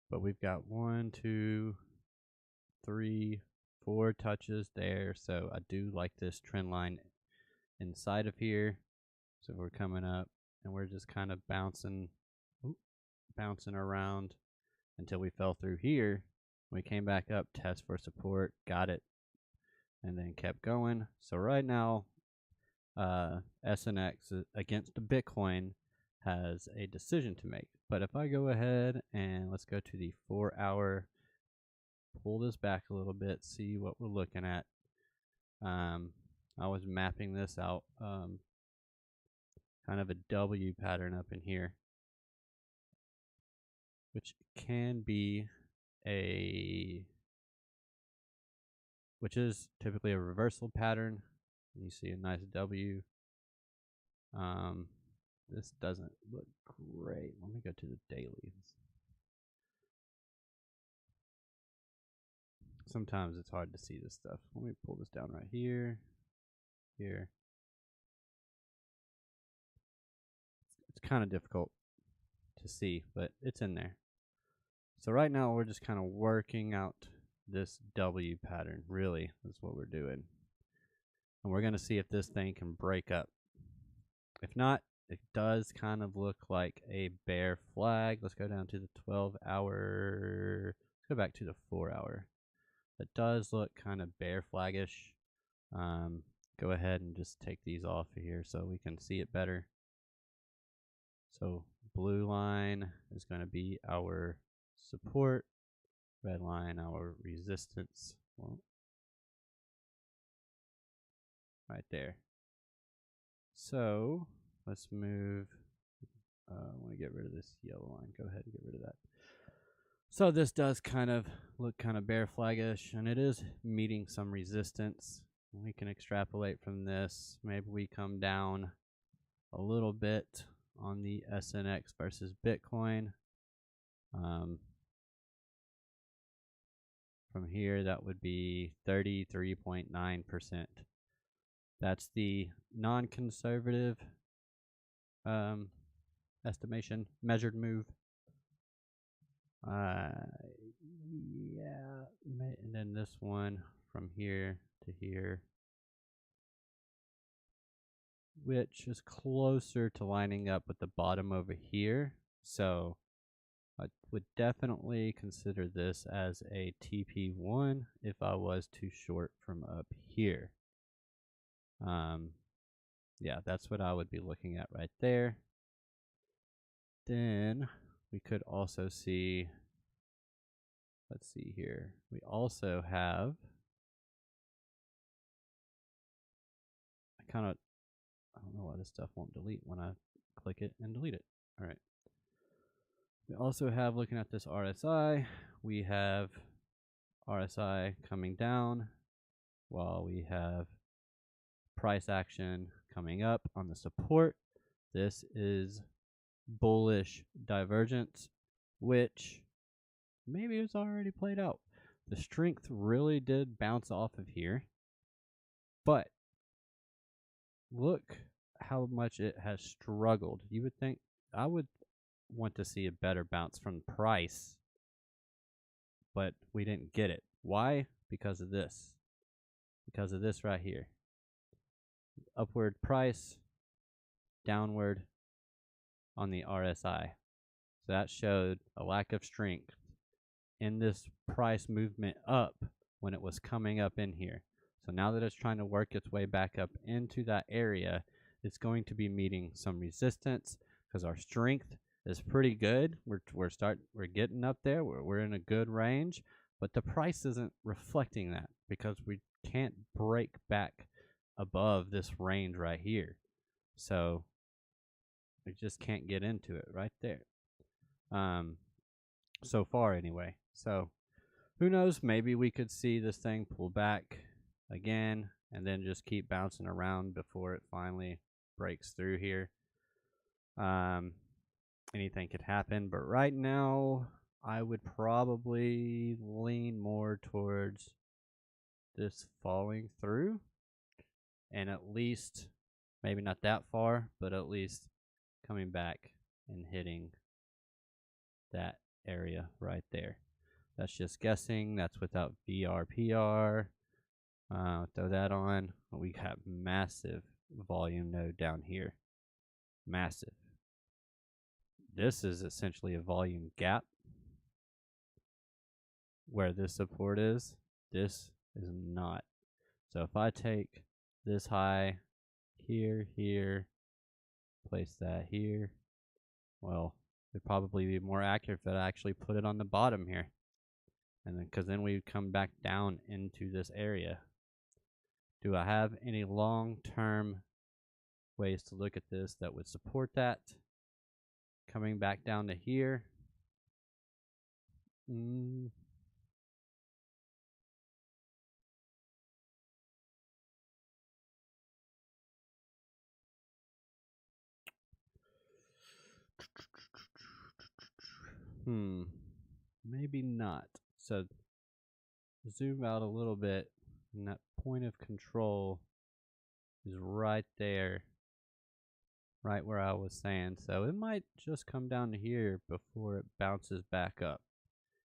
B: But we've got 1, 2, 3, 4 touches there. So I do like this trend line inside of here. So we're coming up and we're just kind of bouncing around until we fell through here. We came back up, test for support, got it, and then kept going. So right now, SNX against the Bitcoin has a decision to make. But if I go ahead and let's go to the 4 hour, pull this back a little bit, see what we're looking at. I was mapping this out kind kind of a W pattern up in here, which can be which is typically a reversal pattern. You see a nice W. This doesn't look great. Let me go to the dailies. Sometimes it's hard to see this stuff. Let me pull this down right here. Here. It's kind of difficult to see, but it's in there. So right now we're just kind of working out this W pattern, really, is what we're doing. And we're going to see if this thing can break up. If not, it does kind of look like a bear flag. Let's go down to the 12-hour. Let's go back to the 4-hour. It does look kind of bear flaggish. Go ahead and just take these off of here so we can see it better. So blue line is going to be our support. Red line, our resistance. Well, right there. So let's move. I want to get rid of this yellow line. Go ahead and get rid of that. So this does kind of look kind of bear flaggish, and it is meeting some resistance. We can extrapolate from this. Maybe we come down a little bit on the SNX versus Bitcoin. From here, that would be 33.9%. That's the non-conservative estimation, measured move. Yeah, and then this one from here to here, which is closer to lining up with the bottom over here. So I would definitely consider this as a TP1 if I was too short from up here. Yeah, that's what I would be looking at right there. Then we could also see, let's see here. We also have, I don't know why this stuff won't delete when I click it and delete it. All right. We also have, looking at this RSI, we have RSI coming down while we have price action coming up on the support. This is bullish divergence, which maybe it's already played out. The strength really did bounce off of here, but look how much it has struggled. You would think, I would want to see a better bounce from price, but we didn't get it. Why? Because of this. Because of this right here. Upward price, downward on the RSI. So that showed a lack of strength in this price movement up when it was coming up in here. So now that it's trying to work its way back up into that area, it's going to be meeting some resistance because our strength is pretty good. We're getting up there. We're in a good range, but the price isn't reflecting that because we can't break back above this range right here. So we just can't get into it right there. So far anyway. So who knows? Maybe we could see this thing pull back again and then just keep bouncing around before it finally breaks through here. Anything could happen, but right now I would probably lean more towards this falling through, and at least, maybe not that far, but at least coming back and hitting that area right there. That's just guessing. That's without VRPR. Throw that on. We have massive volume node down here. Massive. This is essentially a volume gap where this support is. This is not. So if I take this high here, here, place that here, well, it'd probably be more accurate if I actually put it on the bottom here. And then, because then we come back down into this area. Do I have any long-term ways to look at this that would support that. Coming back down to here. Maybe not. So zoom out a little bit, and that point of control is right there, right where I was saying. So it might just come down to here before it bounces back up.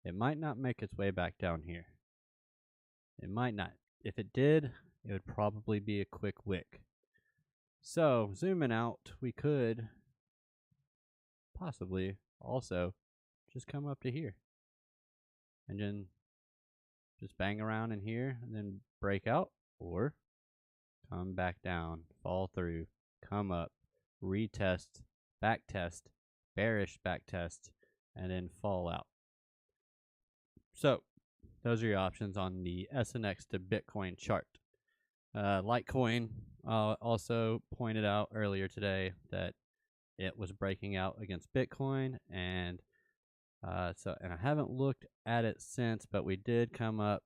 B: It might not make its way back down here. It might not. If it did, it would probably be a quick wick. So zooming out, we could possibly also just come up to here and then just bang around in here and then break out, or come back down, fall through, come up, retest, back test, bearish back test, and then fall out. So those are your options on the SNX to Bitcoin chart. Litecoin also pointed out earlier today that it was breaking out against Bitcoin, and I haven't looked at it since, but we did come up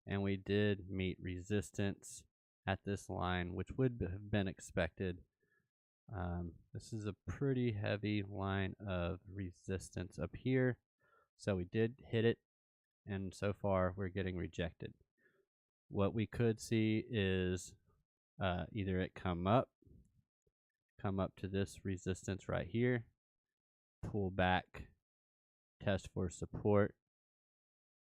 B: and we did meet resistance at this line, which would have been expected. This is a pretty heavy line of resistance up here, so we did hit it, and so far we're getting rejected. What we could see is either it come up to this resistance right here, pull back, test for support,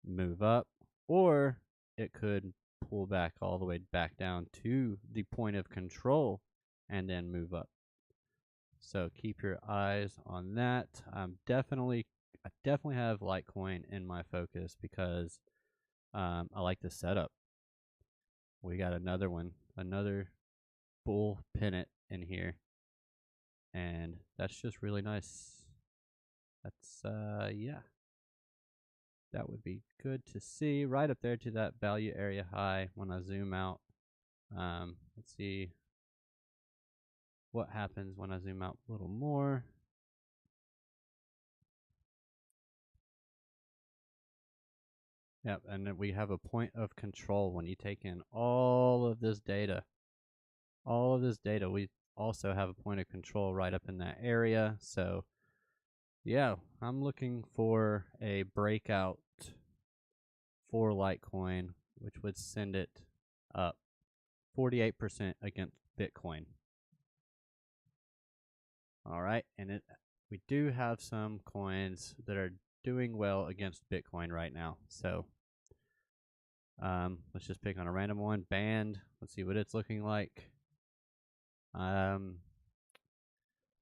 B: move up, or it could pull back all the way back down to the point of control and then move up. So keep your eyes on that. I definitely have Litecoin in my focus because I like the setup. We got another one, another bull pennant in here, and that's just really nice. That's yeah, that would be good to see right up there to that value area high when I zoom out. Let's see what happens when I zoom out a little more. Yep, and then we have a point of control when you take in all of this data. All of this data, we also have a point of control right up in that area. So yeah, I'm looking for a breakout for Litecoin, which would send it up 48% against Bitcoin. All right, and we do have some coins that are doing well against Bitcoin right now. So let's just pick on a random one. Band. Let's see what it's looking like.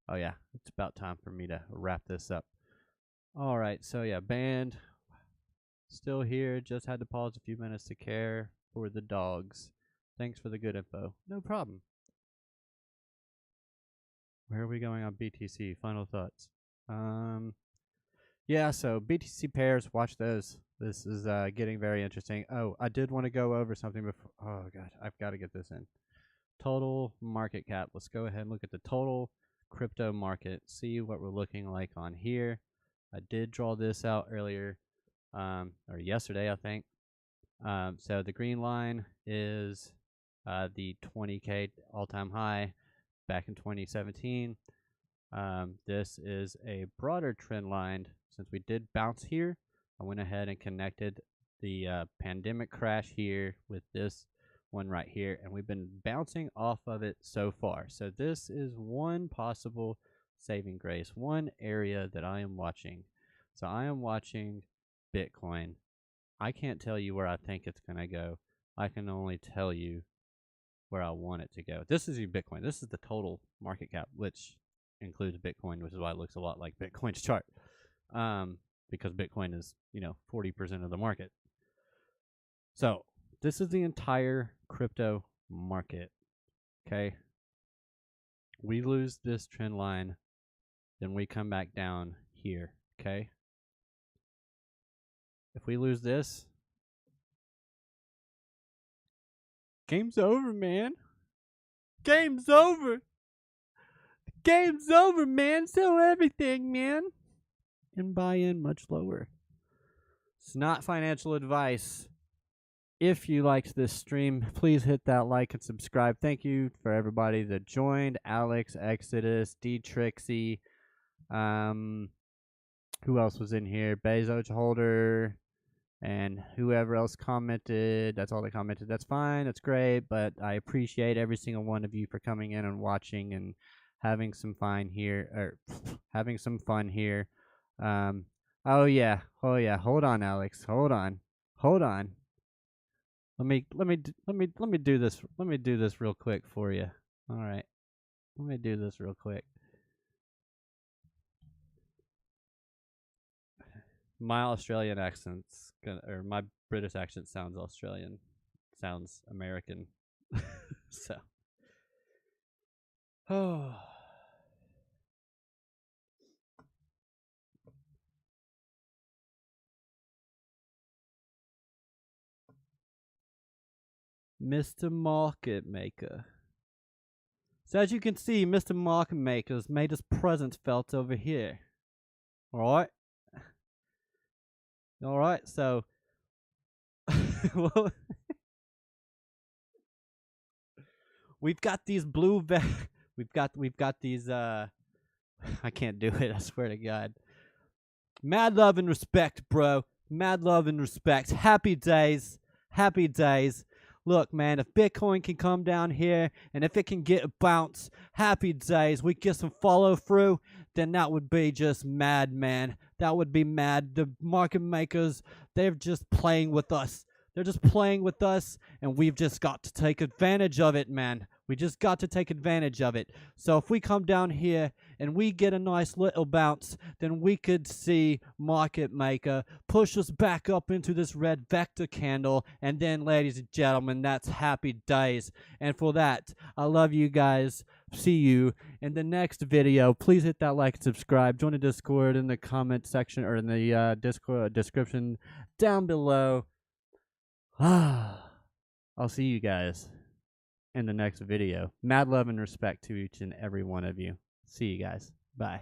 B: Oh yeah, it's about time for me to wrap this up. All right, so yeah, Band still here. Just had to pause a few minutes to care for the dogs. Thanks for the good info. No problem. Where are we going on BTC? Final thoughts. Yeah, so BTC pairs, watch those. This is getting very interesting. Oh, I did want to go over something before. Oh god, I've got to get this in. Total market cap. Let's go ahead and look at the total crypto market. See what we're looking like on here. I did draw this out earlier, or yesterday, I think. So the green line is the 20K all-time high back in 2017. This is a broader trend line. Since we did bounce here, I went ahead and connected the pandemic crash here with this one right here, and we've been bouncing off of it so far. So this is one possible saving grace, one area that I am watching. So I am watching Bitcoin. I can't tell you where I think it's going to go. I can only tell you where I want it to go. This is your Bitcoin. This is the total market cap, which includes Bitcoin, which is why it looks a lot like Bitcoin's chart. Because Bitcoin is, 40% of the market. So this is the entire crypto market. Okay. We lose this trend line, then we come back down here. Okay. If we lose this, game's over, man. Game's over. Game's over, man. Sell everything, man. And buy in much lower. It's not financial advice. If you liked this stream, please hit that like and subscribe. Thank you for everybody that joined. Alex, Exodus, D Trixie, who else was in here? Bezos Holder, and whoever else commented. That's all they commented. That's fine. That's great. But I appreciate every single one of you for coming in and watching and having some fun here. Having some fun here. Oh yeah. Hold on, Alex. Hold on. Let me do this. Let me do this real quick for you. All right. Let me do this real quick. My Australian accent's or my British accent sounds Australian, sounds American. So, oh, Mr. Market Maker. So as you can see, Mr. Market Maker's made his presence felt over here. All right. So, well, we've got these blue. We've got these. I can't do it. I swear to God. Mad love and respect, bro. Mad love and respect. Happy days. Happy days. Look, man, if Bitcoin can come down here and if it can get a bounce, happy days, we get some follow through, then that would be just mad, man. That would be mad. The market makers, they're just playing with us. They're just playing with us, and we've just got to take advantage of it, man. We just got to take advantage of it. So if we come down here and we get a nice little bounce, then we could see Market Maker push us back up into this red vector candle. And then, ladies and gentlemen, that's happy days. And for that, I love you guys. See you in the next video. Please hit that like and subscribe. Join the Discord in the comment section or in the Discord description down below. I'll see you guys in the next video. Mad love and respect to each and every one of you. See you guys. Bye.